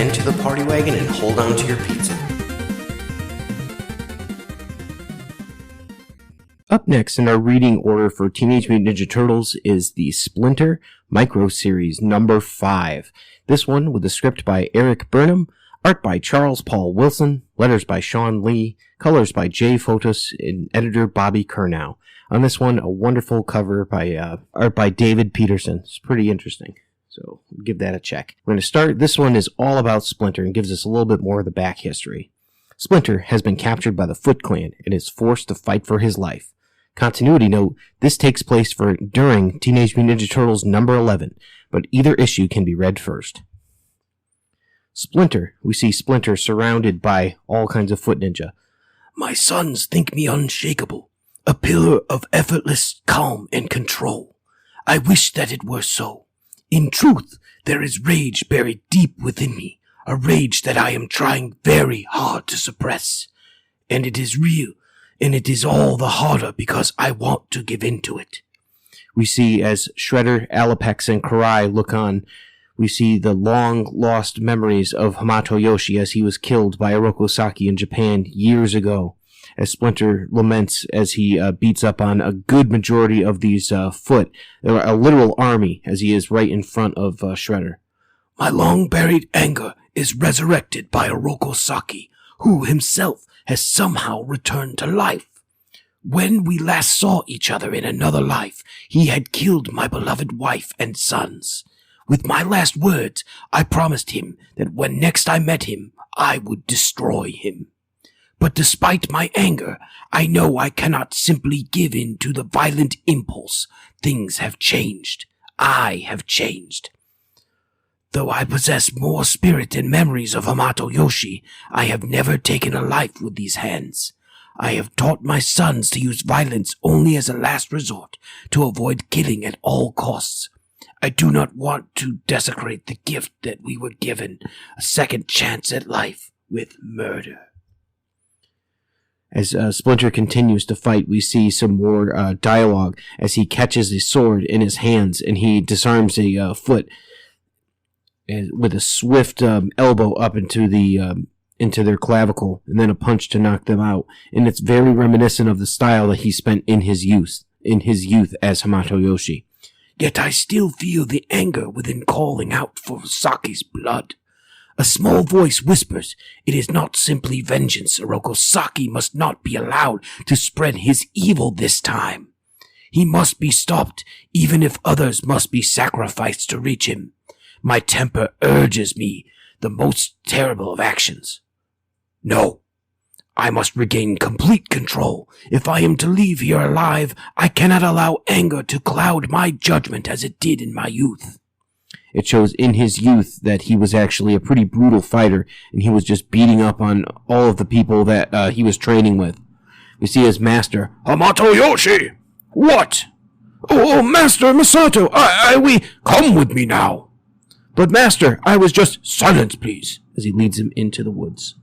into the party wagon and hold on to your pizza. Up next in our reading order for Teenage Mutant Ninja Turtles is the Splinter Microseries number 5. This one with a script by Eric Burnham, art by Charles Paul Wilson, letters by Sean Lee, colors by Jay Fotos, and editor Bobby Curnow. On this one, a wonderful cover by art by David Peterson. It's pretty interesting, so give that a check. We're going to start. This one is all about Splinter and gives us a little bit more of the back history. Splinter has been captured by the Foot Clan and is forced to fight for his life. Continuity note, this takes place during Teenage Mutant Ninja Turtles number 11, but either issue can be read first. Splinter. We see Splinter surrounded by all kinds of foot ninja. My sons think me unshakable, a pillar of effortless calm and control. I wish that it were so. In truth, there is rage buried deep within me, a rage that I am trying very hard to suppress. And it is real, and it is all the harder because I want to give in to it. We see as Shredder, Alapex, and Karai look on, we see the long-lost memories of Hamato Yoshi as he was killed by Oroku Saki in Japan years ago, as Splinter laments as he beats up on a good majority of these foot, a literal army, as he is right in front of Shredder. My long-buried anger is resurrected by Oroku Saki, who himself has somehow returned to life. When we last saw each other in another life, he had killed my beloved wife and sons. With my last words, I promised him that when next I met him, I would destroy him. But despite my anger, I know I cannot simply give in to the violent impulse. Things have changed. I have changed. Though I possess more spirit and memories of Hamato Yoshi, I have never taken a life with these hands. I have taught my sons to use violence only as a last resort, to avoid killing at all costs. I do not want to desecrate the gift that we were given, a second chance at life, with murder. As Splinter continues to fight, we see some more dialogue as he catches a sword in his hands and he disarms a foot with a swift elbow up into their clavicle and then a punch to knock them out. And it's very reminiscent of the style that he spent in his youth as Hamato Yoshi. Yet I still feel the anger within calling out for Saki's blood. A small voice whispers, it is not simply vengeance. Oroku Saki must not be allowed to spread his evil this time. He must be stopped, even if others must be sacrificed to reach him. My temper urges me the most terrible of actions. No. I must regain complete control. If I am to leave here alive, I cannot allow anger to cloud my judgment as it did in my youth. It shows in his youth that he was actually a pretty brutal fighter, and he was just beating up on all of the people that he was training with. We see his master, Hamato Yoshi! What? Oh, Master Masato, we come with me now. But Master, I was just silence, please, as he leads him into the woods.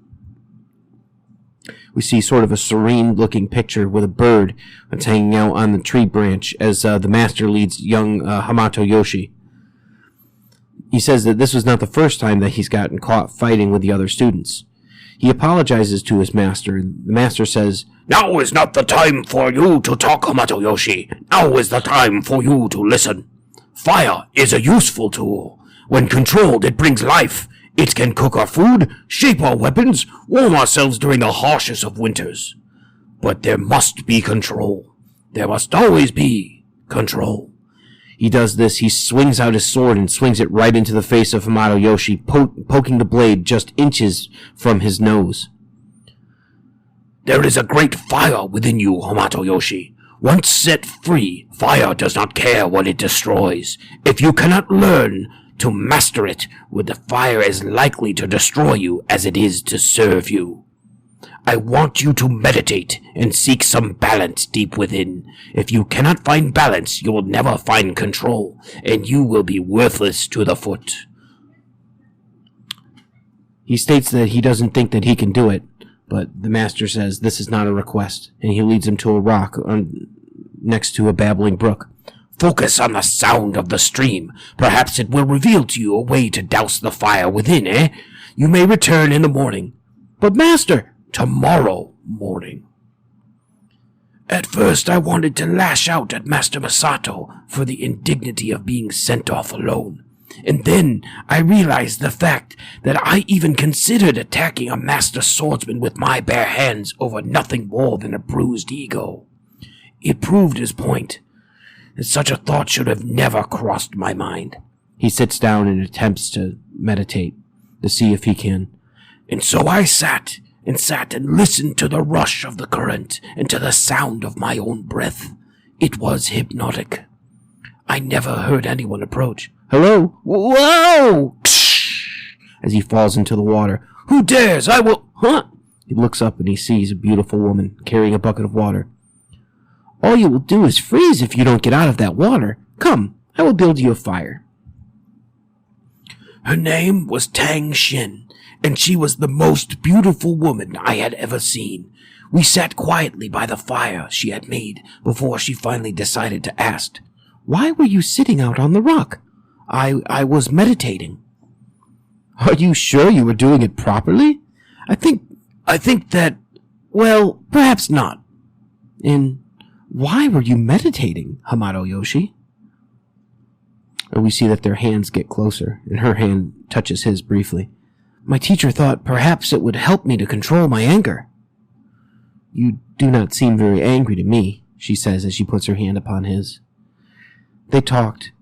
We see sort of a serene-looking picture with a bird that's hanging out on the tree branch as the master leads young Hamato Yoshi. He says that this was not the first time that he's gotten caught fighting with the other students. He apologizes to his master, and the master says, Now is not the time for you to talk, Hamato Yoshi. Now is the time for you to listen. Fire is a useful tool. When controlled, it brings life. It can cook our food, shape our weapons, warm ourselves during the harshest of winters. But there must be control. There must always be control. He does this, he swings out his sword and swings it right into the face of Hamato Yoshi, poking the blade just inches from his nose. There is a great fire within you, Hamato Yoshi. Once set free, fire does not care what it destroys. If you cannot learn to master it, the fire is likely to destroy you as it is to serve you. I want you to meditate and seek some balance deep within. If you cannot find balance, you will never find control, and you will be worthless to the foot. He states that he doesn't think that he can do it, but the master says this is not a request, and he leads him to a rock next to a babbling brook. Focus on the sound of the stream. Perhaps it will reveal to you a way to douse the fire within, You may return in the morning. But master! Tomorrow morning. At first I wanted to lash out at Master Masato for the indignity of being sent off alone. And then I realized the fact that I even considered attacking a master swordsman with my bare hands over nothing more than a bruised ego. It proved his point, and such a thought should have never crossed my mind. He sits down and attempts to meditate, to see if he can. And so I sat and listened to the rush of the current and to the sound of my own breath. It was hypnotic. I never heard anyone approach. Hello? Whoa! As he falls into the water. Who dares? I will... Huh? He looks up and he sees a beautiful woman carrying a bucket of water. All you will do is freeze if you don't get out of that water. Come, I will build you a fire. Her name was Tang Shien, and she was the most beautiful woman I had ever seen. We sat quietly by the fire she had made before she finally decided to ask, Why were you sitting out on the rock? I was meditating. Are you sure you were doing it properly? I think that, well, perhaps not. And why were you meditating, Hamato Yoshi? And we see that their hands get closer, and her hand touches his briefly. My teacher thought perhaps it would help me to control my anger. You do not seem very angry to me, she says as she puts her hand upon his. They talked,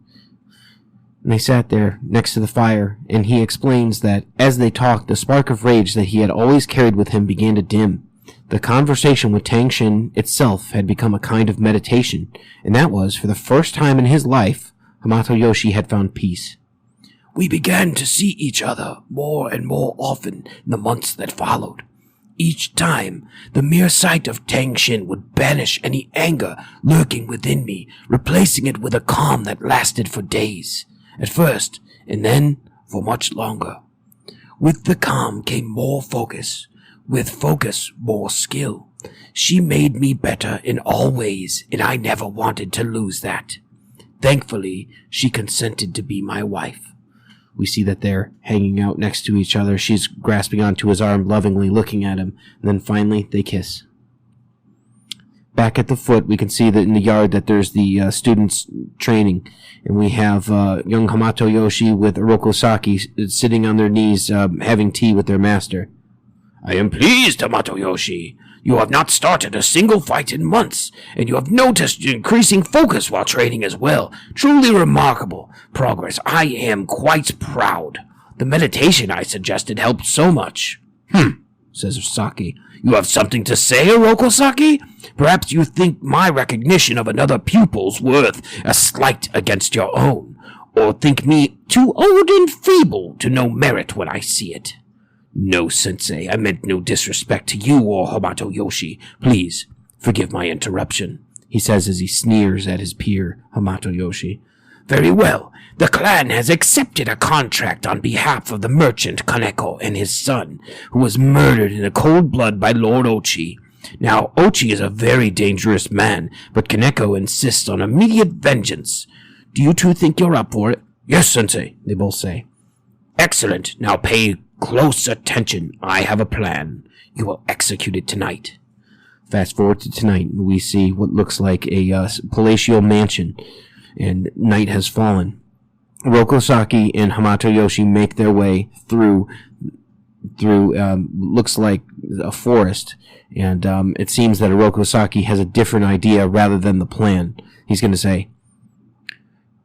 and they sat there next to the fire, and he explains that as they talked, the spark of rage that he had always carried with him began to dim. The conversation with Tang Shien itself had become a kind of meditation, and that was, for the first time in his life, Hamato Yoshi had found peace. We began to see each other more and more often in the months that followed. Each time, the mere sight of Tang Shien would banish any anger lurking within me, replacing it with a calm that lasted for days, at first, and then for much longer. With the calm came more focus, with focus more skill. She made me better in all ways, and I never wanted to lose that. Thankfully, she consented to be my wife. We see that they're hanging out next to each other. She's grasping onto his arm, lovingly looking at him. And then finally, they kiss. Back at the foot, we can see that in the yard that there's the students training. And we have young Hamato Yoshi with Oroku Saki sitting on their knees, having tea with their master. I am pleased, Hamato Yoshi. You have not started a single fight in months, and you have noticed increasing focus while training as well. Truly remarkable progress. I am quite proud. The meditation I suggested helped so much. Says Saki. You have something to say, Oroku Saki? Perhaps you think my recognition of another pupil's worth a slight against your own, or think me too old and feeble to know merit when I see it. No, Sensei, I meant no disrespect to you or Hamato Yoshi. Please, forgive my interruption, he says as he sneers at his peer, Hamato Yoshi. Very well. The clan has accepted a contract on behalf of the merchant Kaneko and his son, who was murdered in cold blood by Lord Ochi. Now, Ochi is a very dangerous man, but Kaneko insists on immediate vengeance. Do you two think you're up for it? Yes, Sensei, they both say. Excellent. Now pay close attention. I have a plan. You will execute it tonight. Fast forward to tonight, and we see what looks like a palatial mansion, and night has fallen. Oroku Saki and Hamato Yoshi make their way through looks like a forest, and it seems that Oroku Saki has a different idea rather than the plan. He's going to say,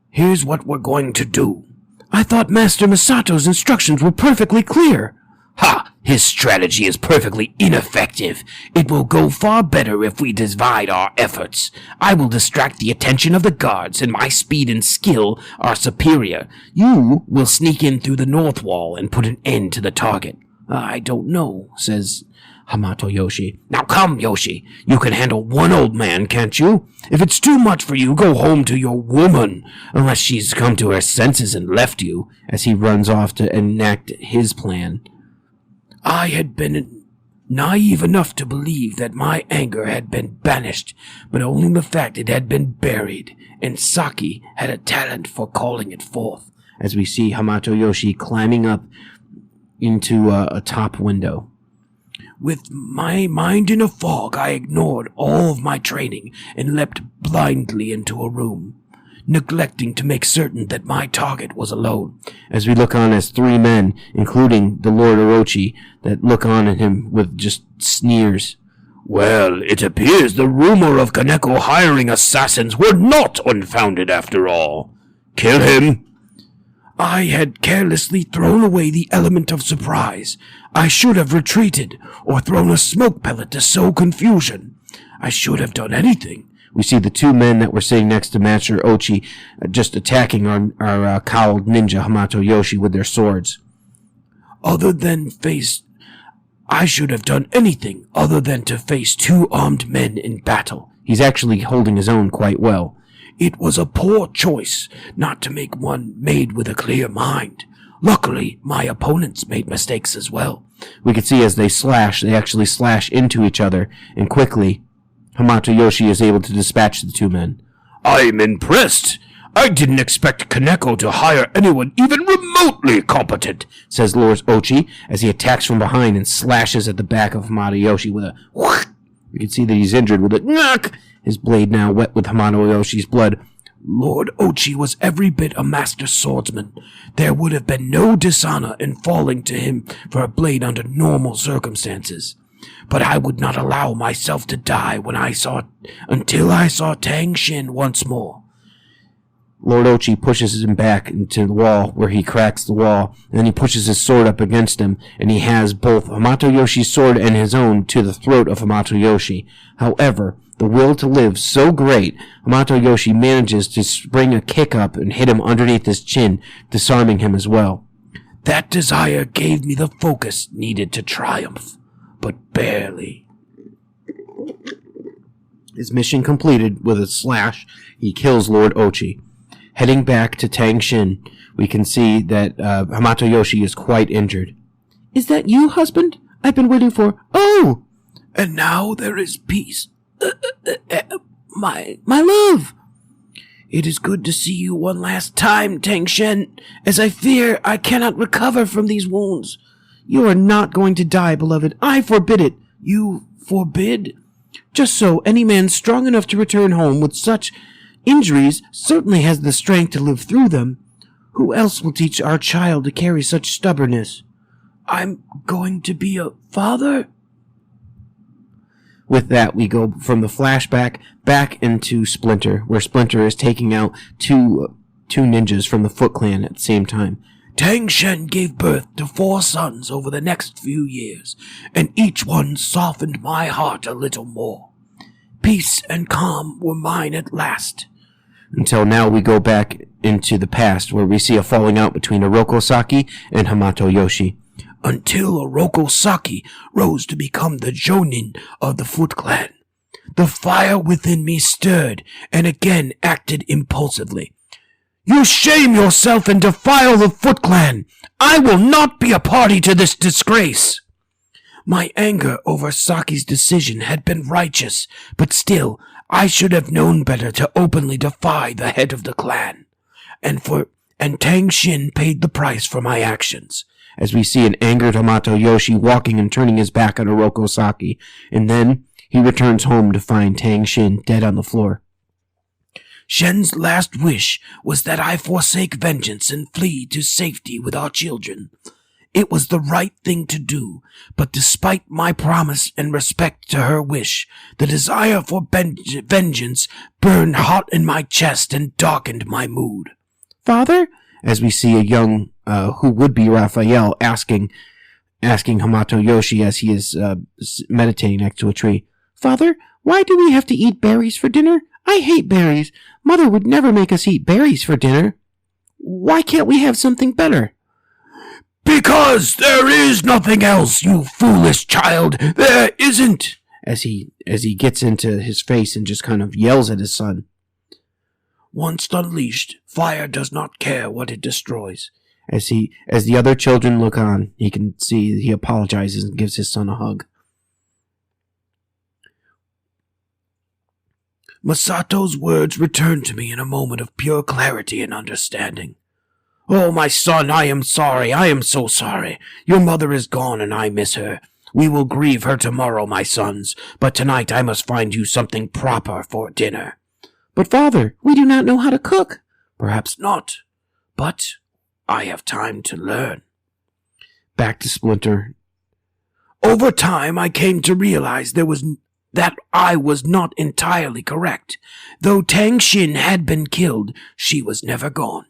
Here's what we're going to do. I thought Master Masato's instructions were perfectly clear. Ha! His strategy is perfectly ineffective. It will go far better if we divide our efforts. I will distract the attention of the guards, and my speed and skill are superior. You will sneak in through the north wall and put an end to the target. I don't know, says Hamato Yoshi. Now come, Yoshi. You can handle one old man, can't you? If it's too much for you, go home to your woman, unless she's come to her senses and left you, as he runs off to enact his plan. I had been naive enough to believe that my anger had been banished, but only the fact it had been buried, and Saki had a talent for calling it forth. As we see Hamato Yoshi climbing up into a top window. With my mind in a fog, I ignored all of my training and leapt blindly into a room, neglecting to make certain that my target was alone. As we look on as three men, including the Lord Orochi, that look on at him with just sneers. Well, it appears the rumor of Kaneko hiring assassins were not unfounded after all. Kill him! I had carelessly thrown away the element of surprise. I should have retreated, or thrown a smoke pellet to sow confusion. I should have done anything. We see the two men that were sitting next to Master Ochi just attacking our cowled ninja Hamato Yoshi with their swords. I should have done anything other than to face two armed men in battle. He's actually holding his own quite well. It was a poor choice not to make one made with a clear mind. Luckily, my opponents made mistakes as well. We can see as they actually slash into each other, and quickly, Hamato Yoshi is able to dispatch the two men. I'm impressed. I didn't expect Kaneko to hire anyone even remotely competent, says Lord Ochi as he attacks from behind and slashes at the back of Hamato Yoshi with a whack. We can see that he's injured with a knock. His blade now wet with Hamato Yoshi's blood. Lord Ochi was every bit a master swordsman. There would have been no dishonor in falling to him for a blade under normal circumstances. But I would not allow myself to die until I saw Tang Shien once more. Lord Ochi pushes him back into the wall, where he cracks the wall, and then he pushes his sword up against him, and he has both Hamato Yoshi's sword and his own to the throat of Hamato Yoshi. However, the will to live so great, Hamato Yoshi manages to spring a kick up and hit him underneath his chin, disarming him as well. That desire gave me the focus needed to triumph, but barely. His mission completed with a slash, he kills Lord Ochi. Heading back to Tang Shien, we can see that Hamato Yoshi is quite injured. Is that you, husband? I've been waiting for... Oh! And now there is peace. My love! It is good to see you one last time, Tang Shien, as I fear I cannot recover from these wounds. You are not going to die, beloved. I forbid it. You forbid? Just so any man strong enough to return home with such injuries certainly has the strength to live through them. Who else will teach our child to carry such stubbornness? I'm going to be a father? With that, we go from the flashback back into Splinter, where Splinter is taking out two ninjas from the Foot Clan at the same time. Tang Shien gave birth to 4 sons over the next few years, and each one softened my heart a little more. Peace and calm were mine at last. Until now we go back into the past, where we see a falling out between Oroku Saki and Hamato Yoshi. Until Oroku Saki rose to become the Jonin of the Foot Clan. The fire within me stirred and again acted impulsively. You shame yourself and defile the Foot Clan! I will not be a party to this disgrace! My anger over Saki's decision had been righteous, but still, I should have known better to openly defy the head of the clan. And Tang Shien paid the price for my actions. As we see an angered Hamato Yoshi walking and turning his back on Oroku Saki, and then he returns home to find Tang Shien dead on the floor. Shen's last wish was that I forsake vengeance and flee to safety with our children. It was the right thing to do, but despite my promise and respect to her wish, the desire for vengeance burned hot in my chest and darkened my mood. Father? As we see a young, who would be Raphael, asking Hamato Yoshi as he is meditating next to a tree. Father, why do we have to eat berries for dinner? I hate berries. Mother would never make us eat berries for dinner. Why can't we have something better? Because there is nothing else, you foolish child. There isn't. As he gets into his face and just kind of yells at his son. Once unleashed, fire does not care what it destroys. As the other children look on, he can see he apologizes and gives his son a hug. Masato's words returned to me in a moment of pure clarity and understanding. Oh, my son, I am sorry. I am so sorry. Your mother is gone and I miss her. We will grieve her tomorrow, my sons, but tonight I must find you something proper for dinner. But father, we do not know how to cook. Perhaps not, but I have time to learn. Back to Splinter. Over time, I came to realize that I was not entirely correct. Though Tang Shien had been killed, she was never gone.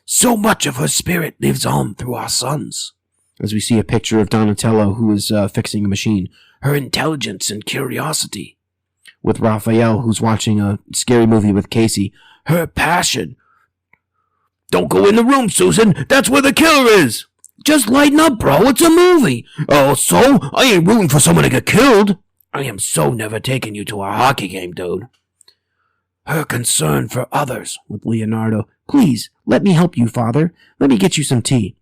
So much of her spirit lives on through our sons. As we see a picture of Donatello, who is fixing a machine. Her intelligence and curiosity. With Raphael, who's watching a scary movie with Casey. Her passion. Don't go in the room, Susan. That's where the killer is. Just lighten up, bro. It's a movie. Oh, so? I ain't rooting for someone to get killed. I am so never taking you to a hockey game, dude. Her concern for others. With Leonardo. Please, let me help you, father. Let me get you some tea.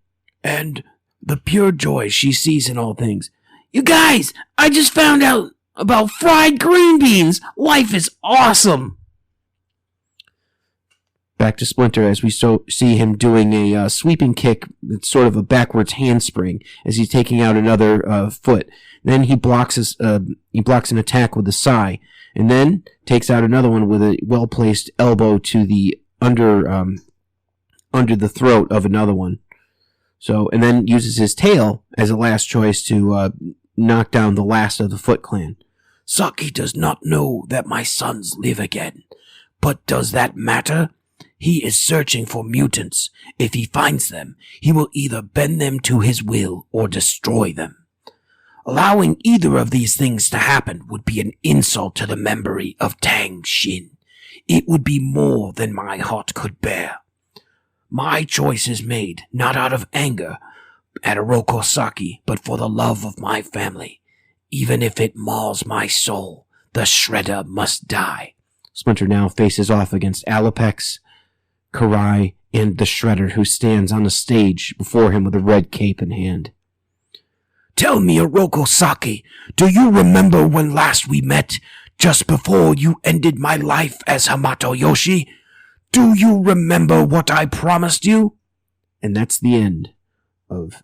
And the pure joy she sees in all things. You guys, I just found out about fried green beans. Life is awesome. Back to Splinter as we see him doing a sweeping kick. It's sort of a backwards handspring as he's taking out another foot. Then he blocks an attack with a sigh, and then takes out another one with a well-placed elbow to the under the throat of another one. So, and then uses his tail as a last choice to knock down the last of the Foot Clan. Saki does not know that my sons live again, but does that matter? He is searching for mutants. If he finds them, he will either bend them to his will or destroy them. Allowing either of these things to happen would be an insult to the memory of Tang Shien. It would be more than my heart could bear. My choice is made, not out of anger at Oroku Saki, but for the love of my family. Even if it mauls my soul, the Shredder must die. Splinter now faces off against Alopex, Karai, and the Shredder, who stands on the stage before him with a red cape in hand. Tell me, Oroku Saki, do you remember when last we met, just before you ended my life as Hamato Yoshi? Do you remember what I promised you? And that's the end of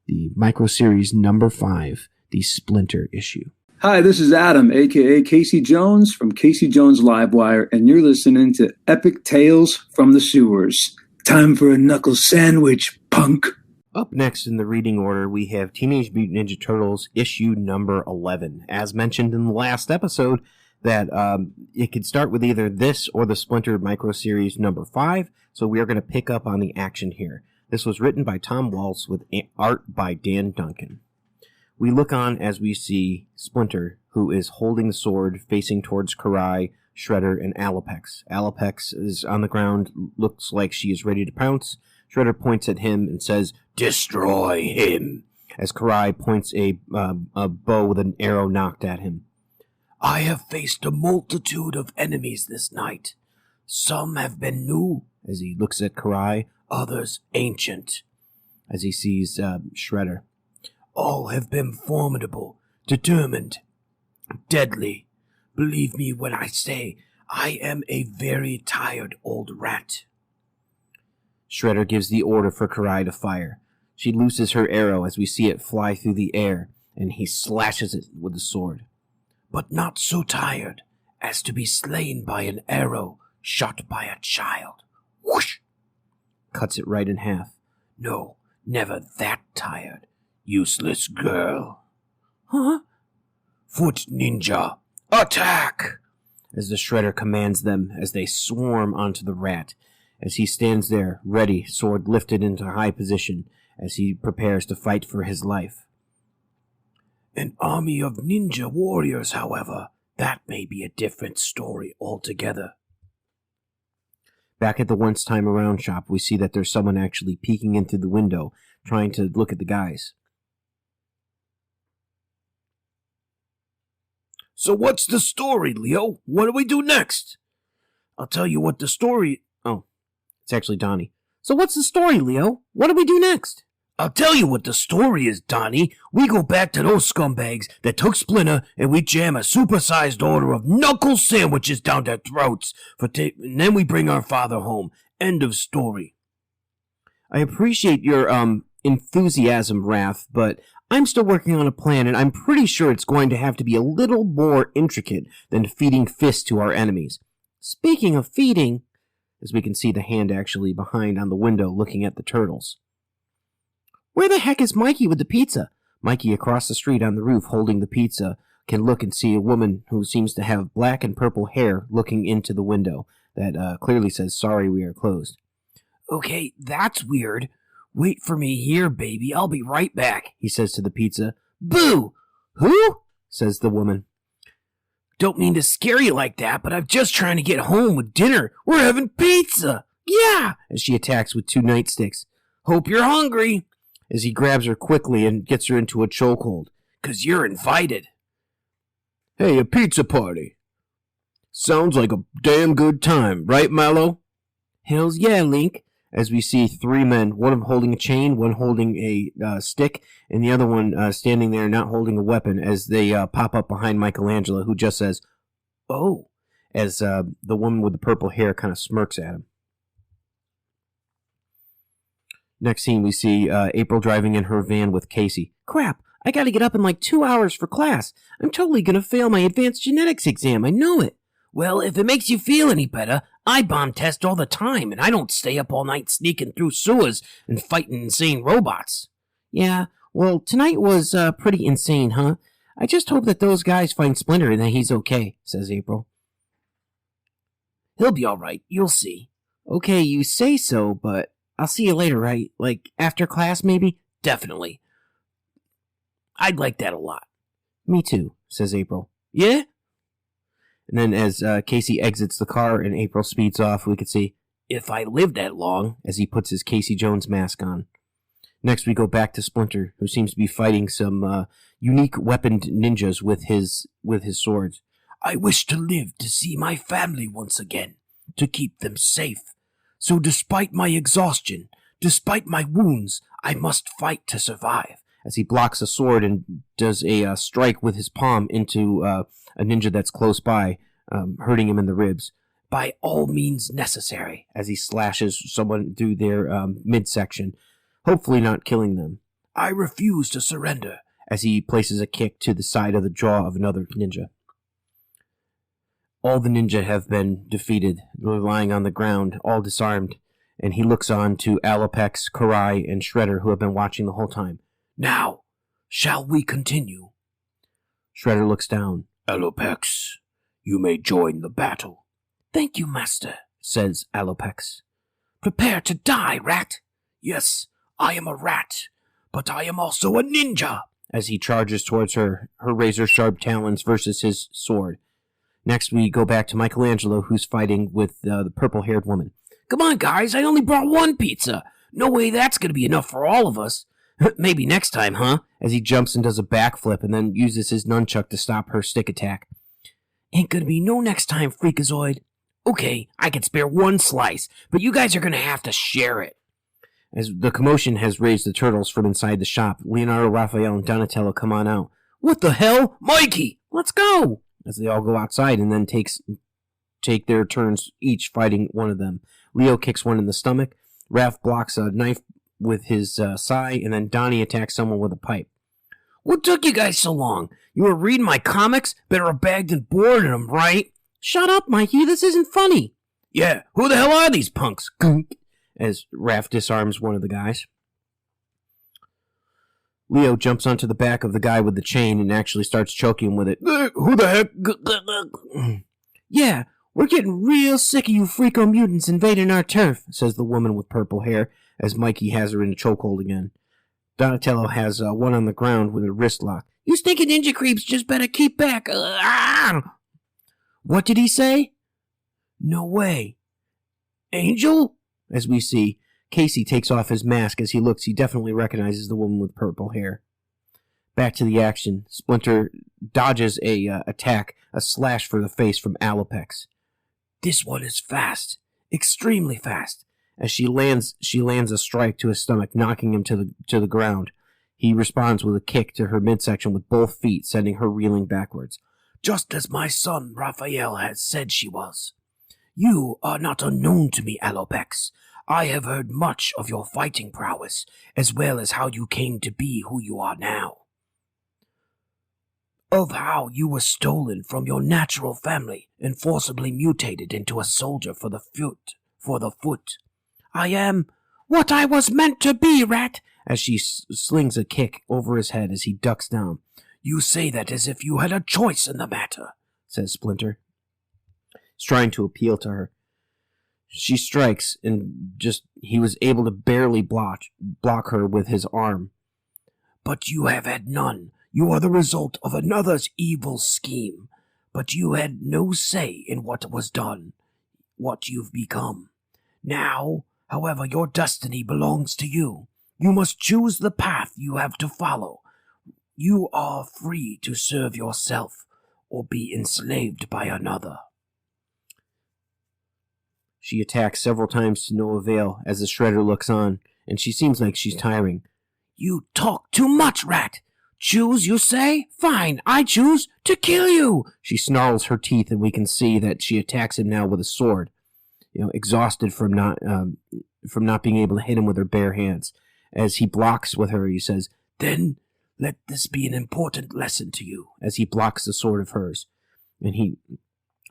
the Microseries number 5, the Splinter issue. Hi, this is Adam, a.k.a. Casey Jones from Casey Jones Livewire, and you're listening to Epic Tales from the Sewers. Time for a knuckle sandwich, punk. Up next in the reading order, we have Teenage Mutant Ninja Turtles issue number 11. As mentioned in the last episode, that it could start with either this or the Splinter Microseries number 5, so we are going to pick up on the action here. This was written by Tom Waltz with art by Dan Duncan. We look on as we see Splinter, who is holding the sword, facing towards Karai, Shredder, and Alopex. Alopex is on the ground, looks like she is ready to pounce. Shredder points at him and says, "Destroy him," as Karai points a bow with an arrow knocked at him. I have faced a multitude of enemies this night. Some have been new, as he looks at Karai, others ancient, as he sees Shredder. All have been formidable, determined, deadly. Believe me when I say I am a very tired old rat. Shredder gives the order for Karai to fire. She looses her arrow as we see it fly through the air, and he slashes it with the sword. But not so tired as to be slain by an arrow shot by a child. Whoosh! Cuts it right in half. No, never that tired. Useless girl. Huh? Foot Ninja, attack! As the Shredder commands them as they swarm onto the rat, as he stands there, ready, sword lifted into high position, as he prepares to fight for his life. An army of ninja warriors, however, that may be a different story altogether. Back at the Once Time Around shop, we see that there's someone actually peeking in through the window, trying to look at the guys. So what's the story, Leo? What do we do next? I'll tell you what the story... Oh, it's actually Donnie. So what's the story, Leo? What do we do next? I'll tell you what the story is, Donnie. We go back to those scumbags that took Splinter and we jam a supersized order of knuckle sandwiches down their throats, and then we bring our father home. End of story. I appreciate your, enthusiasm, Raph, but I'm still working on a plan, and I'm pretty sure it's going to have to be a little more intricate than feeding fists to our enemies. Speaking of feeding, as we can see the hand actually behind on the window looking at the turtles. Where the heck is Mikey with the pizza? Mikey across the street on the roof holding the pizza can look and see a woman who seems to have black and purple hair looking into the window that clearly says, "Sorry, we are closed." Okay, that's weird. Wait for me here, baby. I'll be right back, he says to the pizza. Boo! Who? Says the woman. Don't mean to scare you like that, but I'm just trying to get home with dinner. We're having pizza! Yeah! As she attacks with 2 nightsticks. Hope you're hungry! As he grabs her quickly and gets her into a chokehold. 'Cause you're invited. Hey, a pizza party. Sounds like a damn good time, right, Mallow? Hells yeah, Link. As we see 3 men, one of them holding a chain, one holding a stick, and the other one standing there not holding a weapon as they pop up behind Michelangelo, who just says, "Oh," as the woman with the purple hair kind of smirks at him. Next scene, we see April driving in her van with Casey. Crap, I gotta get up in like 2 hours for class. I'm totally gonna fail my advanced genetics exam, I know it. Well, if it makes you feel any better, I bomb test all the time, and I don't stay up all night sneaking through sewers and fighting insane robots. Yeah, well, tonight was pretty insane, huh? I just hope that those guys find Splinter and that he's okay, says April. He'll be alright, you'll see. Okay, you say so, but I'll see you later, right? Like, after class, maybe? Definitely. I'd like that a lot. Me too, says April. Yeah? And then as Casey exits the car and April speeds off, we could see, if I live that long, as he puts his Casey Jones mask on. Next, we go back to Splinter, who seems to be fighting some unique weaponed ninjas with his swords. I wish to live to see my family once again, to keep them safe. So despite my exhaustion, despite my wounds, I must fight to survive. As he blocks a sword and does a strike with his palm into a ninja that's close by, hurting him in the ribs. By all means necessary. As he slashes someone through their midsection, hopefully not killing them. I refuse to surrender. As he places a kick to the side of the jaw of another ninja. All the ninja have been defeated. They're lying on the ground, all disarmed, and he looks on to Alopex, Karai, and Shredder, who have been watching the whole time. Now, shall we continue? Shredder looks down. Alopex, you may join the battle. Thank you, master, says Alopex. Prepare to die, rat. Yes, I am a rat, but I am also a ninja. As he charges towards her razor-sharp talons versus his sword. Next, we go back to Michelangelo, who's fighting with the purple-haired woman. Come on, guys, I only brought 1 pizza. No way that's going to be enough for all of us. Maybe next time, huh? As he jumps and does a backflip and then uses his nunchuck to stop her stick attack. Ain't gonna be no next time, Freakazoid. Okay, I can spare 1 slice, but you guys are gonna have to share it. As the commotion has raised the turtles from inside the shop, Leonardo, Raphael, and Donatello come on out. What the hell? Mikey, let's go! As they all go outside and then take their turns each fighting one of them. Leo kicks one in the stomach. Raph blocks a knife with his sai, and then Donnie attacks someone with a pipe. What took you guys so long? You were reading my comics? Better have bagged and boarded them, right? Shut up, Mikey, this isn't funny. Yeah, who the hell are these punks? Gunk, as Raph disarms one of the guys. Leo jumps onto the back of the guy with the chain and actually starts choking him with it. Who the heck? Yeah, we're getting real sick of you freako mutants invading our turf, says the woman with purple hair, as Mikey has her in a chokehold again. Donatello has one on the ground with a wrist lock. You stinking ninja creeps just better keep back. What did he say? No way. Angel? As we see, Casey takes off his mask. As he looks, he definitely recognizes the woman with purple hair. Back to the action. Splinter dodges a attack, a slash for the face from Alopex. This one is fast. Extremely fast. As she lands a strike to his stomach, knocking him to the ground. He responds with a kick to her midsection with both feet, sending her reeling backwards. Just as my son Raphael has said she was. You are not unknown to me, Alopex. I have heard much of your fighting prowess, as well as how you came to be who you are now. Of how you were stolen from your natural family and forcibly mutated into a soldier for the foot. I am what I was meant to be, Rat, as she slings a kick over his head as he ducks down. You say that as if you had a choice in the matter, says Splinter. He's trying to appeal to her. She strikes, and he was able to barely block her with his arm. But you have had none. You are the result of another's evil scheme, but you had no say in what was done, what you've become. Now, however, your destiny belongs to you. You must choose the path you have to follow. You are free to serve yourself or be enslaved by another. She attacks several times to no avail as the Shredder looks on, and she seems like she's tiring. You talk too much, Rat! Choose, you say? Fine, I choose to kill you! She snarls her teeth, and we can see that she attacks him now with a sword, exhausted from not being able to hit him with her bare hands. As he blocks with her, he says, Then let this be an important lesson to you, as he blocks the sword of hers. And he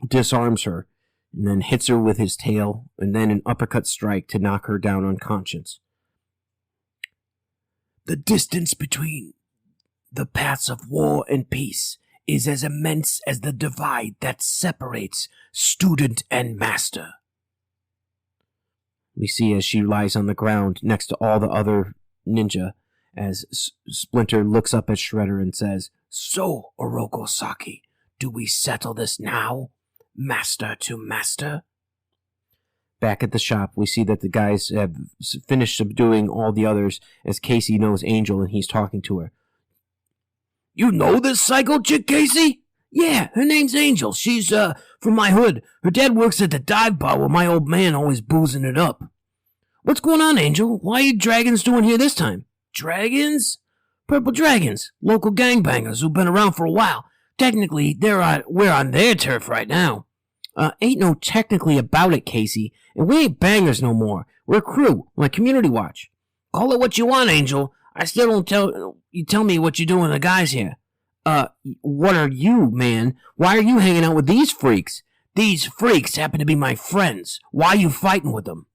disarms her, and then hits her with his tail, and then an uppercut strike to knock her down unconscious. The distance between the paths of war and peace is as immense as the divide that separates student and master. We see as she lies on the ground next to all the other ninja, as Splinter looks up at Shredder and says, So, Oroku Saki, do we settle this now? Master to master? Back at the shop, we see that the guys have finished subduing all the others as Casey knows Angel and he's talking to her. You know this psycho chick, Casey? Yeah, her name's Angel. She's, from my hood. Her dad works at the dive bar where my old man always boozing it up. What's going on, Angel? Why are you dragons doing here this time? Dragons? Purple dragons. Local gangbangers who've been around for a while. Technically, we're on their turf right now. Ain't no technically about it, Casey. And we ain't bangers no more. We're a crew, like Community Watch. Call it what you want, Angel. I still don't tell me what you're doing with the guys here. What are you, man? Why are you hanging out with these freaks? These freaks happen to be my friends. Why are you fighting with them?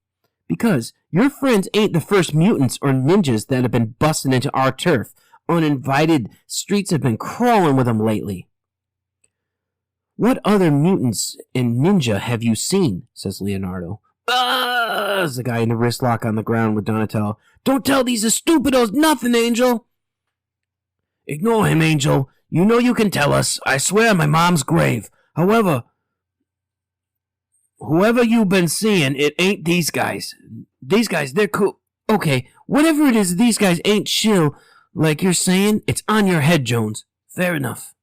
Because your friends ain't the first mutants or ninjas that have been busting into our turf. Uninvited streets have been crawling with them lately. What other mutants and ninja have you seen? Says Leonardo. There's the guy in the wrist lock on the ground with Donatello. Don't tell these stupidos nothing, Angel. Ignore him, Angel. You know you can tell us. I swear on my mom's grave. However, whoever you've been seeing, it ain't these guys. These guys, they're cool. Okay, whatever it is, these guys ain't chill. Like you're saying, it's on your head, Jones. Fair enough.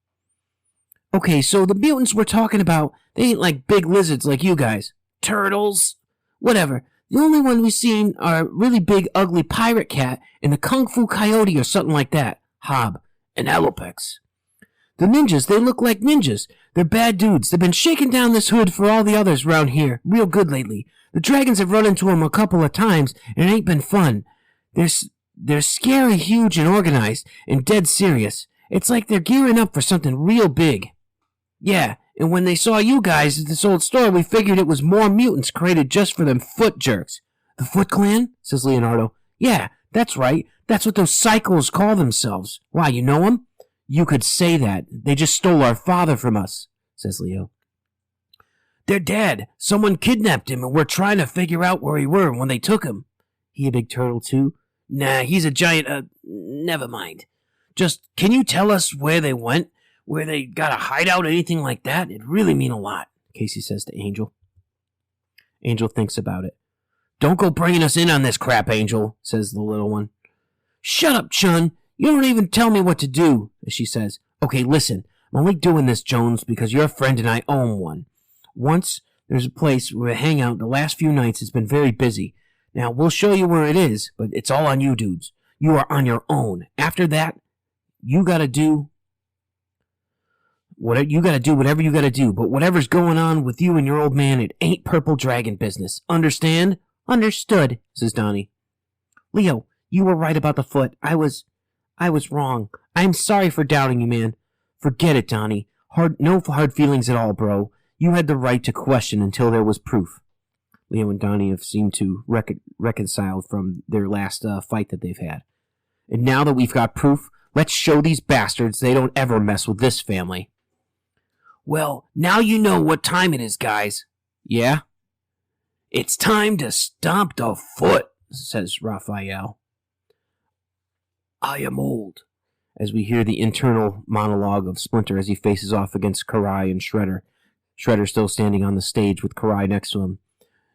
Okay, so the mutants we're talking about, they ain't like big lizards like you guys. Turtles. Whatever. The only one we've seen are a really big, ugly pirate cat and a kung fu coyote or something like that. Hob. And Alopex. The ninjas, they look like ninjas. They're bad dudes. They've been shaking down this hood for all the others around here real good lately. The dragons have run into them a couple of times, and it ain't been fun. They're scary, huge, and organized, and dead serious. It's like they're gearing up for something real big. Yeah, and when they saw you guys at this old store, we figured it was more mutants created just for them foot jerks. The Foot Clan? Says Leonardo. Yeah, that's right. That's what those psychos call themselves. Why, you know them? You could say that. They just stole our father from us, says Leo. They're dead. Someone kidnapped him, and we're trying to figure out where he were when they took him. He a big turtle, too? Nah, he's a giant, never mind. Just, can you tell us where they went? Where they got a hideout, anything like that? It'd really mean a lot, Casey says to Angel. Angel thinks about it. Don't go bringing us in on this crap, Angel, says the little one. Shut up, Chun. You don't even tell me what to do, she says. Okay, listen. I'm only doing this, Jones, because you're a friend and I own one. Once there's a place where we hang out the last few nights has been very busy. Now, we'll show you where it is, but it's all on you dudes. You are on your own. After that, you gotta do whatever you gotta do, but whatever's going on with you and your old man, it ain't Purple Dragon business. Understand? Understood, says Donnie. Leo, you were right about the foot. I was wrong. I'm sorry for doubting you, man. Forget it, Donnie. No hard feelings at all, bro. You had the right to question until there was proof. Leo and Donnie have seemed to reconcile from their last fight that they've had. And now that we've got proof, let's show these bastards they don't ever mess with this family. Well, now you know what time it is, guys. Yeah? It's time to stomp the foot, says Raphael. I am old. As we hear the internal monologue of Splinter as he faces off against Karai and Shredder. Shredder still standing on the stage with Karai next to him.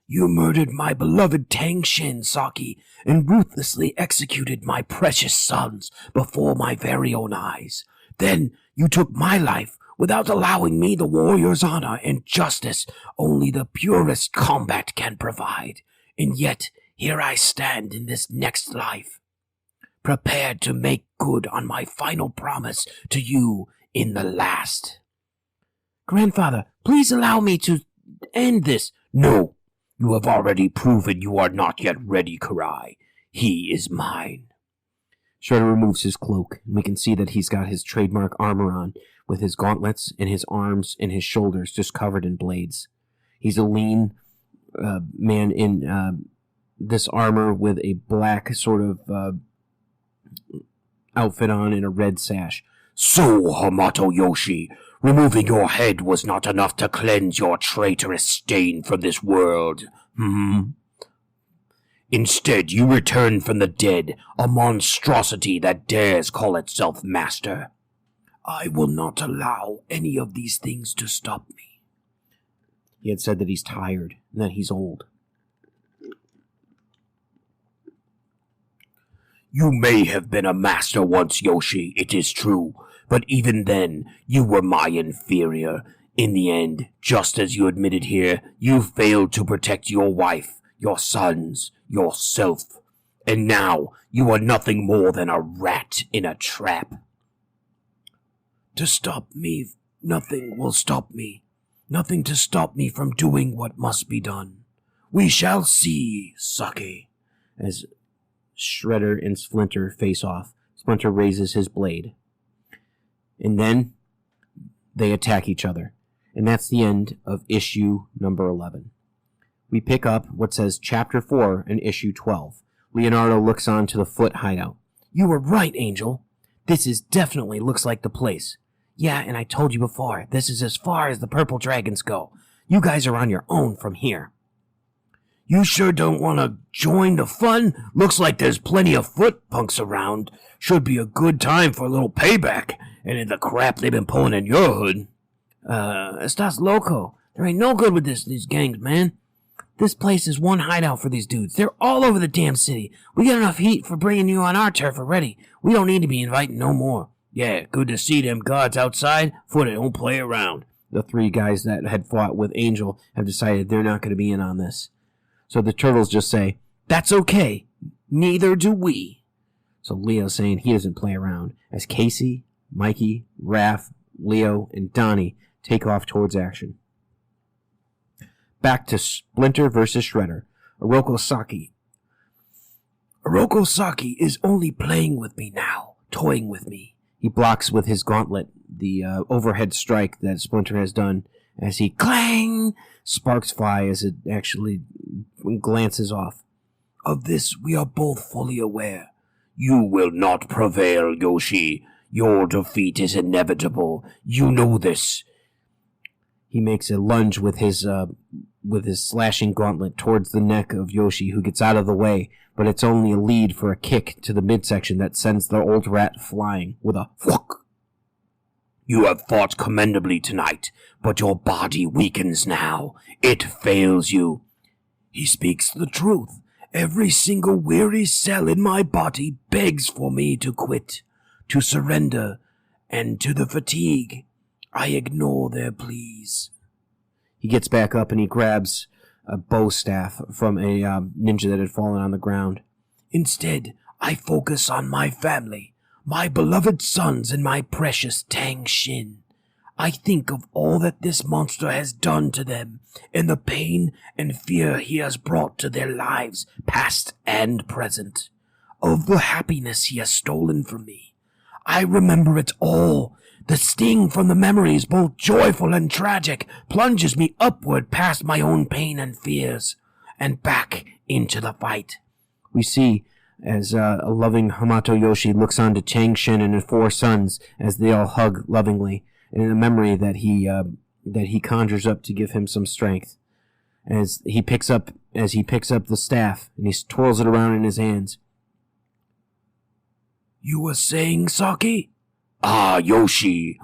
You murdered my beloved Tang Shien, Saki, and ruthlessly executed my precious sons before my very own eyes. Then you took my life without allowing me the warrior's honor and justice only the purest combat can provide. And yet, here I stand in this next life, prepared to make good on my final promise to you in the last. Grandfather, please allow me to end this. No, you have already proven you are not yet ready, Karai. He is mine. Shredder removes his cloak, and we can see that he's got his trademark armor on, with his gauntlets and his arms and his shoulders just covered in blades. He's a lean man in this armor with a black sort of outfit on and a red sash. So, Hamato Yoshi, removing your head was not enough to cleanse your traitorous stain from this world. Instead, you return from the dead, a monstrosity that dares call itself master. I will not allow any of these things to stop me. He had said that he's tired and that he's old. You may have been a master once, Yoshi, it is true, but even then, you were my inferior. In the end, just as you admitted here, you failed to protect your wife, your sons, yourself. And now, you are nothing more than a rat in a trap. To stop me, nothing will stop me. Nothing to stop me from doing what must be done. We shall see, Saki. As Shredder and Splinter face off, Splinter raises his blade. And then they attack each other. And that's the end of issue number 11. We pick up what says Chapter 4 in issue 12. Leonardo looks on to the foot hideout. You were right, Angel. This definitely looks like the place. Yeah, and I told you before, this is as far as the purple dragons go. You guys are on your own from here. You sure don't want to join the fun? Looks like there's plenty of foot punks around. Should be a good time for a little payback. And in the crap they've been pulling in your hood. Estás loco. There ain't no good with these gangs, man. This place is one hideout for these dudes. They're all over the damn city. We got enough heat for bringing you on our turf already. We don't need to be inviting no more. Yeah, good to see them guards outside. Foot it, don't play around. The three guys that had fought with Angel have decided they're not going to be in on this. So the turtles just say, that's okay. Neither do we. So Leo's saying he doesn't play around. As Casey, Mikey, Raph, Leo, and Donnie take off towards action. Back to Splinter versus Shredder. Oroku Saki. Oroku Saki is only playing with me now, toying with me. He blocks with his gauntlet the overhead strike that Splinter has done as he clang! Sparks fly as it actually glances off. Of this we are both fully aware. You will not prevail, Yoshi. Your defeat is inevitable. You know this. He makes a lunge with his slashing gauntlet towards the neck of Yoshi, who gets out of the way, but it's only a lead for a kick to the midsection that sends the old rat flying with a whook. You have fought commendably tonight, but your body weakens now. It fails you. He speaks the truth. Every single weary cell in my body begs for me to quit, to surrender, and to the fatigue, I ignore their pleas. He gets back up and he grabs a bow staff from a ninja that had fallen on the ground. Instead, I focus on my family, my beloved sons and my precious Tang Shien. I think of all that this monster has done to them, and the pain and fear he has brought to their lives, past and present. Of the happiness he has stolen from me. I remember it all. The sting from the memories, both joyful and tragic, plunges me upward past my own pain and fears, and back into the fight. We see as a loving Hamato Yoshi looks on to Tang Shien and his 4 sons as they all hug lovingly, in a memory that he conjures up to give him some strength. As he picks up the staff and he twirls it around in his hands. You were saying, Saki? Ah, Yoshi,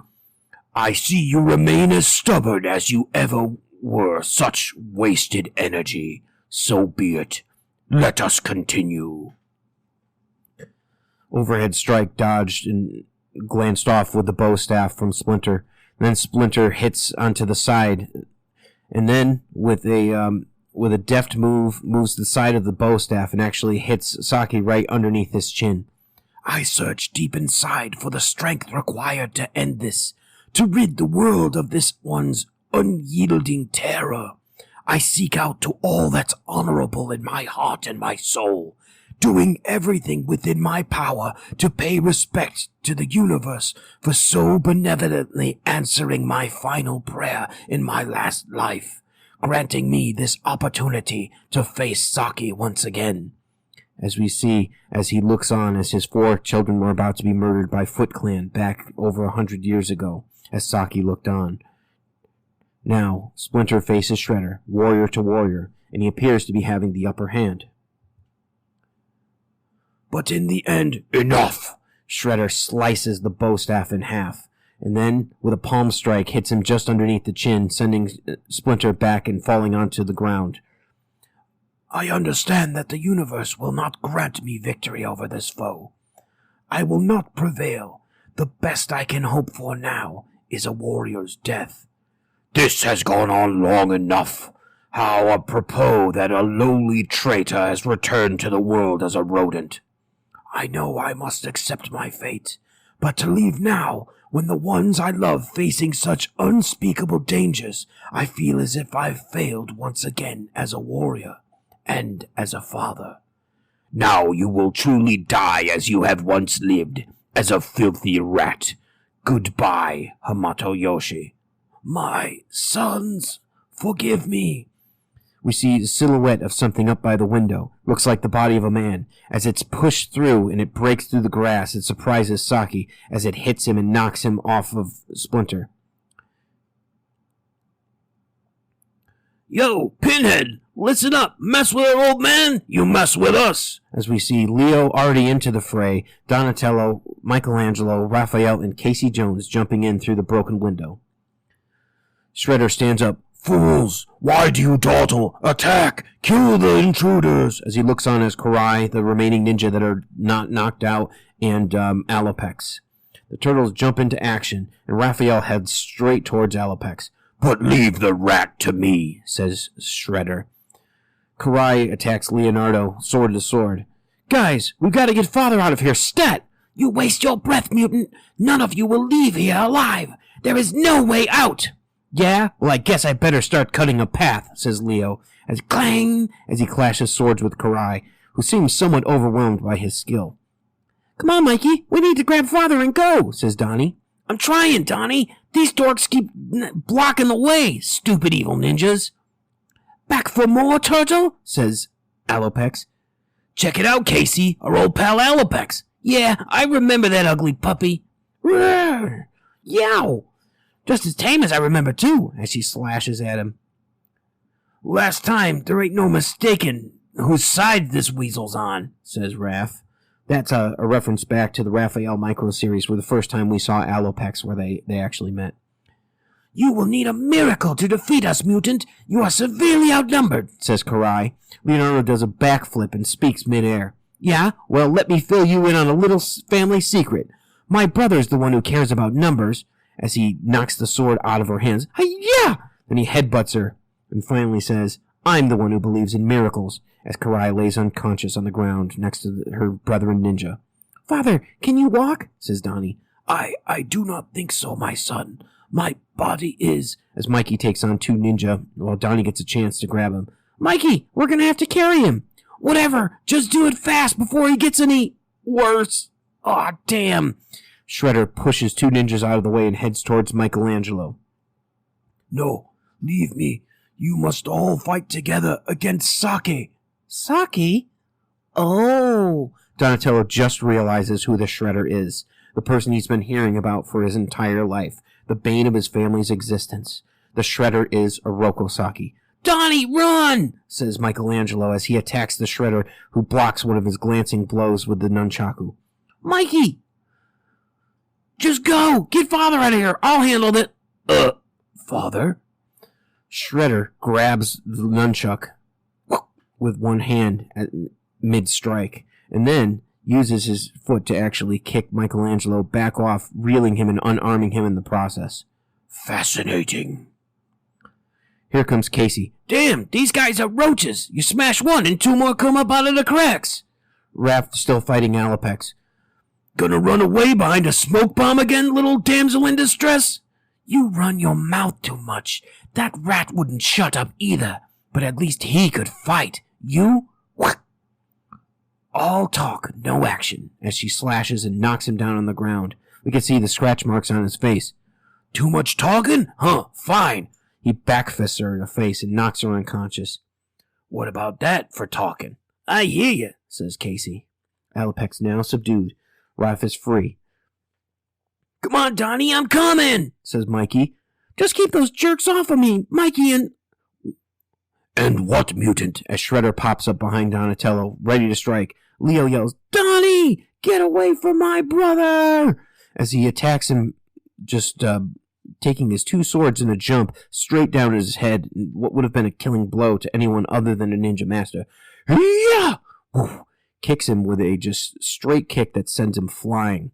I see you remain as stubborn as you ever were. Such wasted energy. So be it. Let us continue. Overhead Strike dodged and glanced off with the bow staff from Splinter. Then Splinter hits onto the side, and then with a deft move, moves the side of the bow staff and actually hits Saki right underneath his chin. I search deep inside for the strength required to end this, to rid the world of this one's unyielding terror. I seek out to all that's honorable in my heart and my soul, doing everything within my power to pay respect to the universe for so benevolently answering my final prayer in my last life, granting me this opportunity to face Saki once again. As we see, as he looks on as his 4 children were about to be murdered by Foot Clan back over 100 years ago, as Saki looked on. Now, Splinter faces Shredder, warrior to warrior, and he appears to be having the upper hand. But in the end, enough! Shredder slices the bow staff in half, and then, with a palm strike, hits him just underneath the chin, sending Splinter back and falling onto the ground. I understand that the universe will not grant me victory over this foe. I will not prevail. The best I can hope for now is a warrior's death. This has gone on long enough. How apropos that a lowly traitor has returned to the world as a rodent. I know I must accept my fate, but to leave now, when the ones I love facing such unspeakable dangers, I feel as if I've failed once again as a warrior. And as a father. Now you will truly die as you have once lived, as a filthy rat. Goodbye, Hamato Yoshi. My sons, forgive me. We see the silhouette of something up by the window. Looks like the body of a man. As it's pushed through and it breaks through the grass, it surprises Saki as it hits him and knocks him off of Splinter. Yo, Pinhead, listen up. Mess with our old man, you mess with us. As we see Leo already into the fray, Donatello, Michelangelo, Raphael, and Casey Jones jumping in through the broken window. Shredder stands up. Fools, why do you dawdle? Attack! Kill the intruders! As he looks on as Karai, the remaining ninja that are not knocked out, and Alopex. The turtles jump into action, and Raphael heads straight towards Alopex. But leave the rat to me, says Shredder. Karai attacks Leonardo, sword to sword. Guys, we've got to get father out of here, stat! You waste your breath, mutant. None of you will leave here alive. There is no way out. Yeah? Well, I guess I better start cutting a path, says Leo, as clang, as he clashes swords with Karai, who seems somewhat overwhelmed by his skill. Come on, Mikey, we need to grab father and go, says Donnie. I'm trying, Donnie. These dorks keep blocking the way, stupid evil ninjas. Back for more, Turtle? Says Alopex. Check it out, Casey, our old pal Alopex. Yeah, I remember that ugly puppy. Roar! Yow! Just as tame as I remember, too, as she slashes at him. Last time, there ain't no mistaking whose side this weasel's on, says Raph. That's a reference back to the Raphael Microseries, where the first time we saw Alopex, where they actually met. You will need a miracle to defeat us, mutant. You are severely outnumbered, says Karai. Leonardo does a backflip and speaks midair. Yeah? Well, let me fill you in on a little family secret. My brother's the one who cares about numbers, as he knocks the sword out of her hands. Hi-ya! Then he headbutts her, and finally says, I'm the one who believes in miracles, as Karai lays unconscious on the ground next to her brethren ninja. Father, can you walk? Says Donnie. I do not think so, my son. My body is... As Mikey takes on 2 ninja, while Donnie gets a chance to grab him. Mikey, we're gonna have to carry him. Whatever, just do it fast before he gets any worse. Aw, damn. Shredder pushes 2 ninjas out of the way and heads towards Michelangelo. No, leave me. You must all fight together against Saki. Saki? Oh. Donatello just realizes who the Shredder is, the person he's been hearing about for his entire life, the bane of his family's existence. The Shredder is Oroku Saki. Donnie, run! Says Michelangelo as he attacks the Shredder, who blocks one of his glancing blows with the nunchaku. Mikey! Just go! Get Father out of here! I'll handle it! Father? Shredder grabs the nunchuck with one hand at mid-strike, and then uses his foot to actually kick Michelangelo back off, reeling him and unarming him in the process. Fascinating. Here comes Casey. Damn, these guys are roaches. You smash one and 2 more come up out of the cracks. Raph still fighting Alopex. Gonna run away behind a smoke bomb again, little damsel in distress? You run your mouth too much. That rat wouldn't shut up either, but at least he could fight. You? What? All talk, no action, as she slashes and knocks him down on the ground. We can see the scratch marks on his face. Too much talking? Huh, fine. He backfists her in the face and knocks her unconscious. What about that for talking? I hear you, says Casey. Alopex now subdued. Raph is free. Come on, Donnie, I'm coming, says Mikey. Just keep those jerks off of me, Mikey and... And what mutant? As Shredder pops up behind Donatello, ready to strike, Leo yells, Donnie, get away from my brother! As he attacks him, just taking his 2 swords in a jump straight down his head, what would have been a killing blow to anyone other than a ninja master. Yeah! Kicks him with a just straight kick that sends him flying.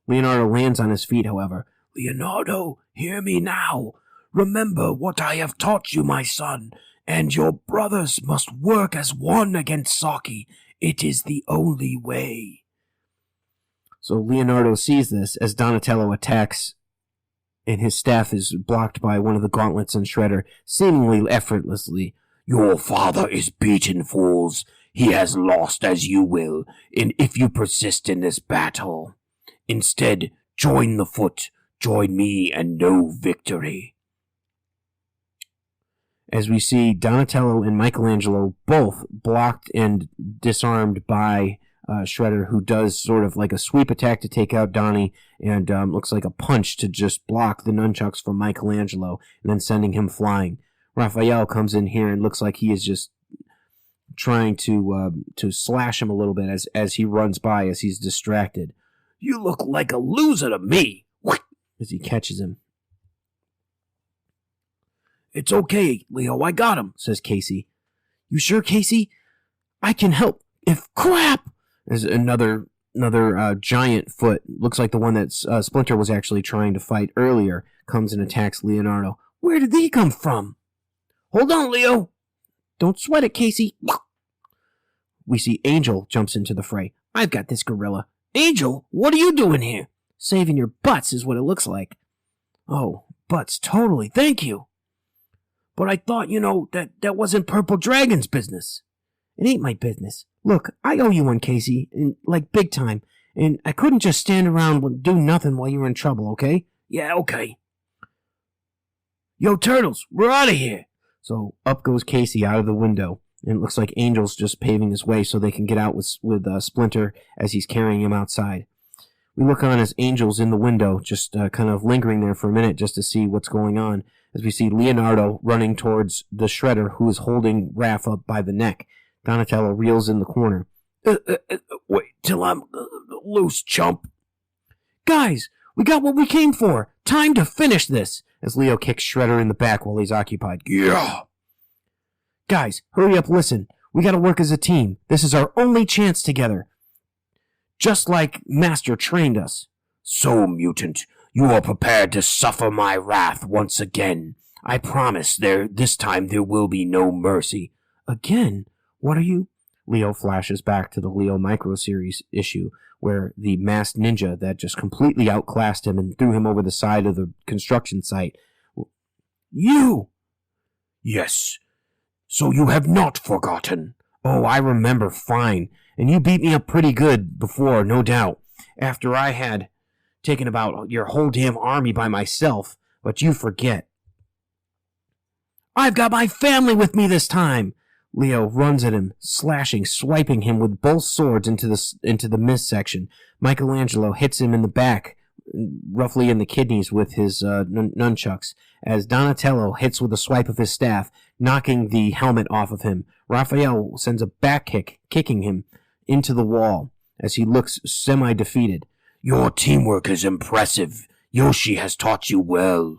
Leonardo lands on his feet, however. Leonardo, hear me now. Remember what I have taught you, my son, and your brothers must work as one against Saki. It is the only way. So Leonardo sees this as Donatello attacks, and his staff is blocked by one of the gauntlets and Shredder, seemingly effortlessly. Your father is beaten, fools. He has lost as you will, and if you persist in this battle. Instead, join the foot, join me, and know victory. As we see Donatello and Michelangelo both blocked and disarmed by Shredder, who does sort of like a sweep attack to take out Donnie, and looks like a punch to just block the nunchucks from Michelangelo, and then sending him flying. Raphael comes in here and looks like he is just trying to slash him a little bit as he runs by, as he's distracted. You look like a loser to me. As he catches him. It's okay, Leo, I got him, says Casey. You sure, Casey? I can help. If crap! There's another giant foot, looks like the one that Splinter was actually trying to fight earlier, comes and attacks Leonardo. Where did he come from? Hold on, Leo. Don't sweat it, Casey. We see Angel jumps into the fray. I've got this gorilla. Angel, what are you doing here? Saving your butts is what it looks like. Oh, butts, totally, thank you. But I thought, that wasn't Purple Dragon's business. It ain't my business. Look, I owe you one, Casey, and like big time, and I couldn't just stand around and do nothing while you were in trouble, okay? Yeah, okay. Yo, Turtles, we're out of here. So up goes Casey out of the window, and it looks like Angel's just paving his way so they can get out with Splinter as he's carrying him outside. We look on as Angel's in the window, just kind of lingering there for a minute just to see what's going on, as we see Leonardo running towards the Shredder, who is holding Raph up by the neck. Donatello reels in the corner. Wait till I'm loose, chump. Guys, we got what we came for. Time to finish this, as Leo kicks Shredder in the back while he's occupied. Yeah! Guys, hurry up, listen. We gotta work as a team. This is our only chance together. Just like Master trained us. So, mutant, you are prepared to suffer my wrath once again. I promise this time there will be no mercy. Again? What are you? Leo flashes back to the Leo Microseries issue where the masked ninja that just completely outclassed him and threw him over the side of the construction site. You! Yes. So you have not forgotten. Oh, I remember fine. And you beat me up pretty good before, no doubt. After I had taken about your whole damn army by myself. But you forget. I've got my family with me this time! Leo runs at him, slashing, swiping him with both swords into the midsection. Michelangelo hits him in the back, roughly in the kidneys with his nunchucks, as Donatello hits with a swipe of his staff, knocking the helmet off of him. Raphael sends a back kick, kicking him into the wall as he looks semi-defeated. Your teamwork is impressive. Yoshi has taught you well.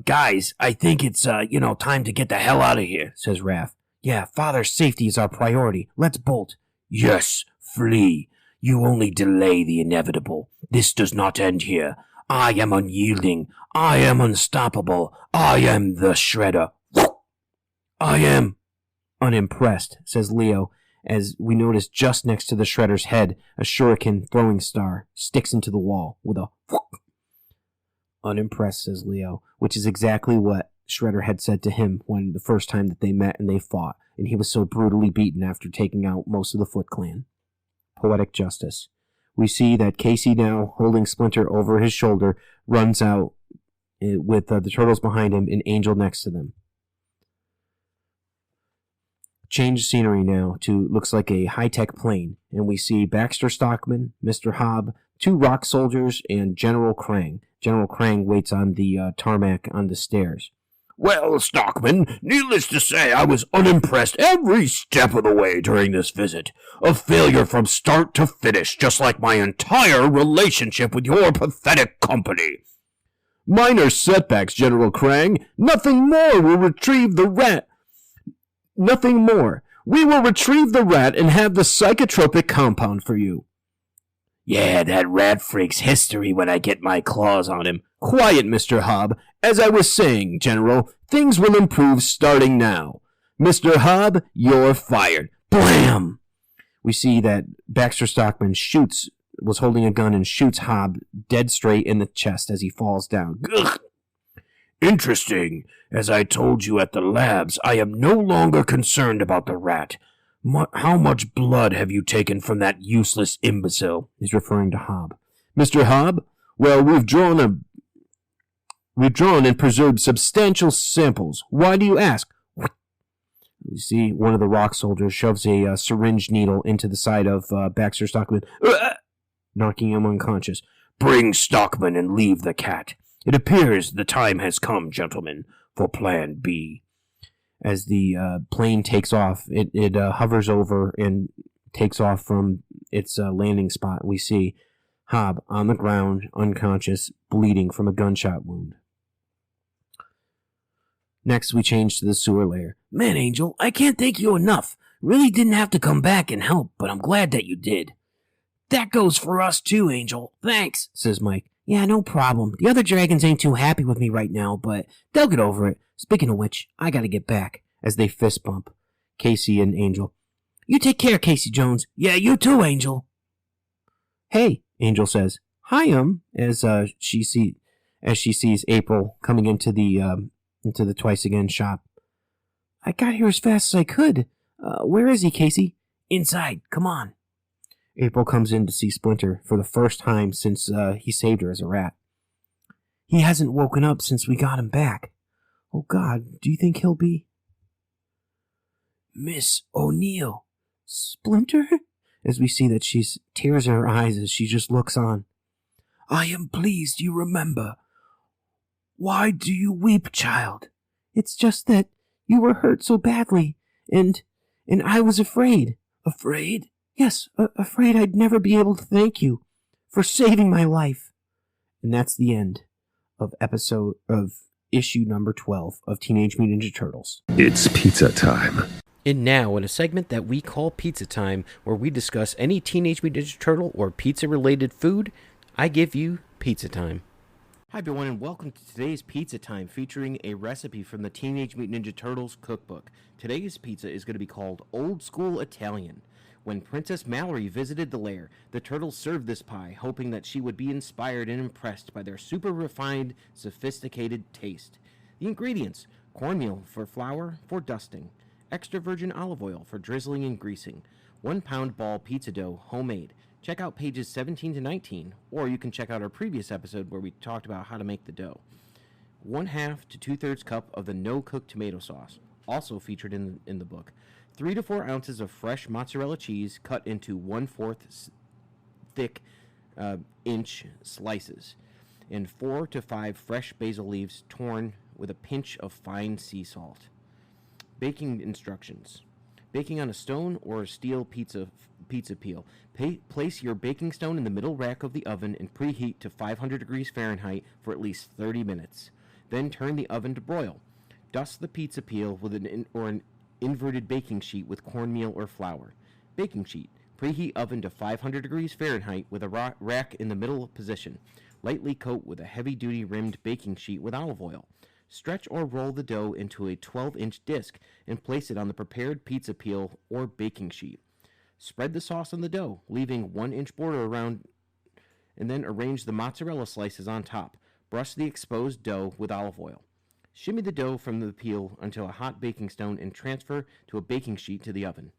Guys, I think it's, time to get the hell out of here, says Raph. Yeah, Father's safety is our priority. Let's bolt. Yes, flee. You only delay the inevitable. This does not end here. I am unyielding. I am unstoppable. I am the Shredder. I am unimpressed, says Leo, as we notice just next to the Shredder's head, a shuriken throwing star sticks into the wall with a unimpressed, says Leo, which is exactly what Shredder had said to him when the first time that they met and they fought, and he was so brutally beaten after taking out most of the Foot Clan. Poetic justice. We see that Casey, now holding Splinter over his shoulder, runs out with the turtles behind him and Angel next to them. Change scenery now to looks like a high-tech plane, and we see Baxter Stockman, Mr. Hobb, 2 rock soldiers, and General Krang. General Krang waits on the tarmac on the stairs. Well, Stockman, needless to say, I was unimpressed every step of the way during this visit. A failure from start to finish, just like my entire relationship with your pathetic company. Minor setbacks, General Krang. Nothing more will retrieve the rat. Nothing more. We will retrieve the rat and have the psychotropic compound for you. Yeah, that rat freak's history when I get my claws on him. Quiet, Mr. Hobb. As I was saying, General, things will improve starting now. Mr. Hobb, you're fired. Blam! We see that Baxter Stockman was holding a gun and shoots Hobb dead straight in the chest as he falls down. Ugh. Interesting. As I told you at the labs, I am no longer concerned about the rat. How much blood have you taken from that useless imbecile? He's referring to Hobb. Mr. Hobb? Well, we've drawn and preserved substantial samples. Why do you ask? You see one of the rock soldiers shoves a syringe needle into the side of Baxter Stockman, knocking him unconscious. Bring Stockman and leave the cat. It appears the time has come, gentlemen, for Plan B. As the plane takes off, it hovers over and takes off from its landing spot. We see Hobb on the ground, unconscious, bleeding from a gunshot wound. Next, we change to the sewer layer. Man, Angel, I can't thank you enough. Really didn't have to come back and help, but I'm glad that you did. That goes for us too, Angel. Thanks, says Mike. Yeah, no problem. The other dragons ain't too happy with me right now, but they'll get over it. Speaking of which, I gotta get back. As they fist bump, Casey and Angel. You take care, Casey Jones. Yeah, you too, Angel. Hey, Angel says. Hi, as she sees April coming into the Twice Again shop. I got here as fast as I could. Where is he, Casey? Inside. Come on. April comes in to see Splinter for the first time since he saved her as a rat. He hasn't woken up since we got him back. Oh, God, do you think he'll be... Miss O'Neill. Splinter? As we see that she's tears in her eyes as she just looks on. I am pleased you remember. Why do you weep, child? It's just that you were hurt so badly, and I was afraid. Afraid? Yes, afraid I'd never be able to thank you for saving my life. And that's the end of issue number 12 of Teenage Mutant Ninja Turtles. It's pizza time. And now, in a segment that we call Pizza Time, where we discuss any Teenage Mutant Ninja Turtle or pizza-related food, I give you Pizza Time. Hi everyone and welcome to today's Pizza Time featuring a recipe from the Teenage Mutant Ninja Turtles cookbook. Today's pizza is going to be called Old School Italian. When Princess Mallory visited the lair, the turtles served this pie, hoping that she would be inspired and impressed by their super refined, sophisticated taste. The ingredients: cornmeal for flour for dusting, extra virgin olive oil for drizzling and greasing, 1 pound ball pizza dough homemade. Check out pages 17 to 19, or you can check out our previous episode where we talked about how to make the dough. 1/2 to 2/3 cup of the no-cook tomato sauce, also featured in the book. 3 to 4 ounces of fresh mozzarella cheese cut into 1/4 thick inch slices, and 4 to 5 fresh basil leaves torn with a pinch of fine sea salt. Baking instructions. Baking on a stone or a steel pizza peel. Place your baking stone in the middle rack of the oven and preheat to 500 degrees Fahrenheit for at least 30 minutes. Then turn the oven to broil. Dust the pizza peel with an inverted baking sheet with cornmeal or flour. Baking sheet. Preheat oven to 500 degrees Fahrenheit with a rack in the middle position. Lightly coat with a heavy-duty rimmed baking sheet with olive oil. Stretch or roll the dough into a 12-inch disc and place it on the prepared pizza peel or baking sheet. Spread the sauce on the dough, leaving 1-inch border around, and then arrange the mozzarella slices on top. Brush the exposed dough with olive oil. Shimmy the dough from the peel onto a hot baking stone and transfer to a baking sheet to the oven.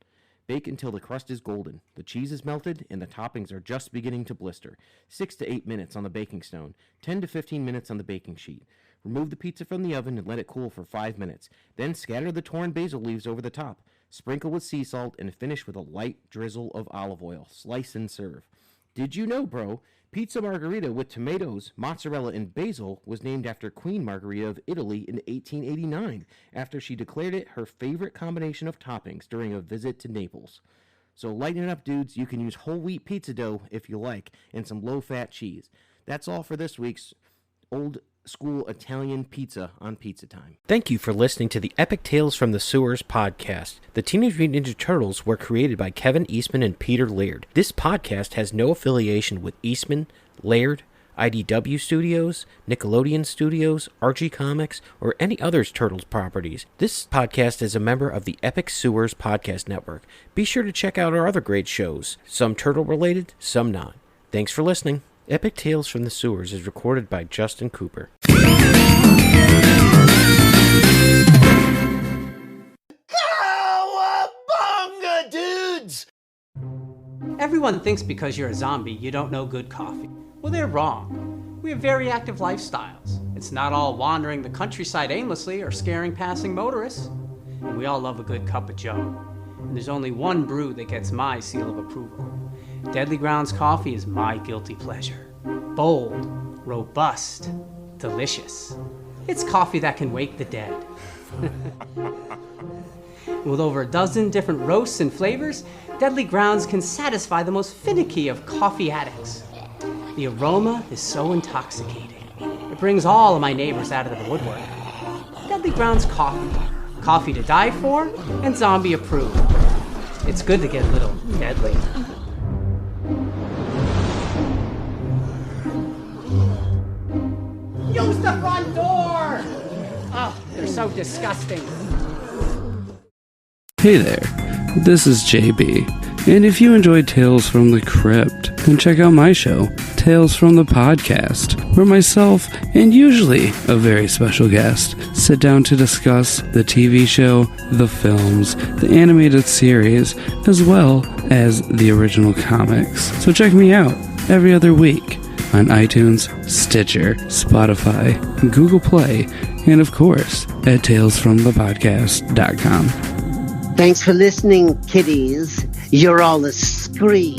Bake until the crust is golden, the cheese is melted, and the toppings are just beginning to blister. 6 to 8 minutes on the baking stone, 10 to 15 minutes on the baking sheet. Remove the pizza from the oven and let it cool for 5 minutes. Then scatter the torn basil leaves over the top. Sprinkle with sea salt and finish with a light drizzle of olive oil. Slice and serve. Did you know, bro? Pizza margherita with tomatoes, mozzarella, and basil was named after Queen Margherita of Italy in 1889, after she declared it her favorite combination of toppings during a visit to Naples. So lighten it up, dudes. You can use whole wheat pizza dough if you like, and some low-fat cheese. That's all for this week's Old School Italian Pizza on Pizza Time. Thank you for listening to the Epic Tales from the Sewers podcast. The Teenage Mutant Ninja Turtles were created by Kevin Eastman and Peter Laird. This podcast has no affiliation with Eastman, Laird, IDW Studios, Nickelodeon Studios, Archie Comics, or any other Turtles properties. This podcast is a member of the Epic Sewers podcast network. Be sure to check out our other great shows, some turtle-related, some not. Thanks for listening. Epic Tales from the Sewers is recorded by Justin Cooper. Cowabunga, dudes! Everyone thinks because you're a zombie, you don't know good coffee. Well, they're wrong. We have very active lifestyles. It's not all wandering the countryside aimlessly or scaring passing motorists. And we all love a good cup of joe. And there's only one brew that gets my seal of approval. Deadly Grounds coffee is my guilty pleasure. Bold, robust, delicious. It's coffee that can wake the dead. With over a dozen different roasts and flavors, Deadly Grounds can satisfy the most finicky of coffee addicts. The aroma is so intoxicating. It brings all of my neighbors out of the woodwork. Deadly Grounds coffee. Coffee to die for and zombie approved. It's good to get a little deadly. Use the front door! Oh, they're so disgusting. Hey there, this is JB, and if you enjoyed Tales from the Crypt, then check out my show, Tales from the Podcast, where myself, and usually a very special guest, sit down to discuss the TV show, the films, the animated series, as well as the original comics. So check me out every other week on iTunes, Stitcher, Spotify, Google Play, and of course at talesfromthepodcast.com. Thanks for listening, kiddies. You're all a scream.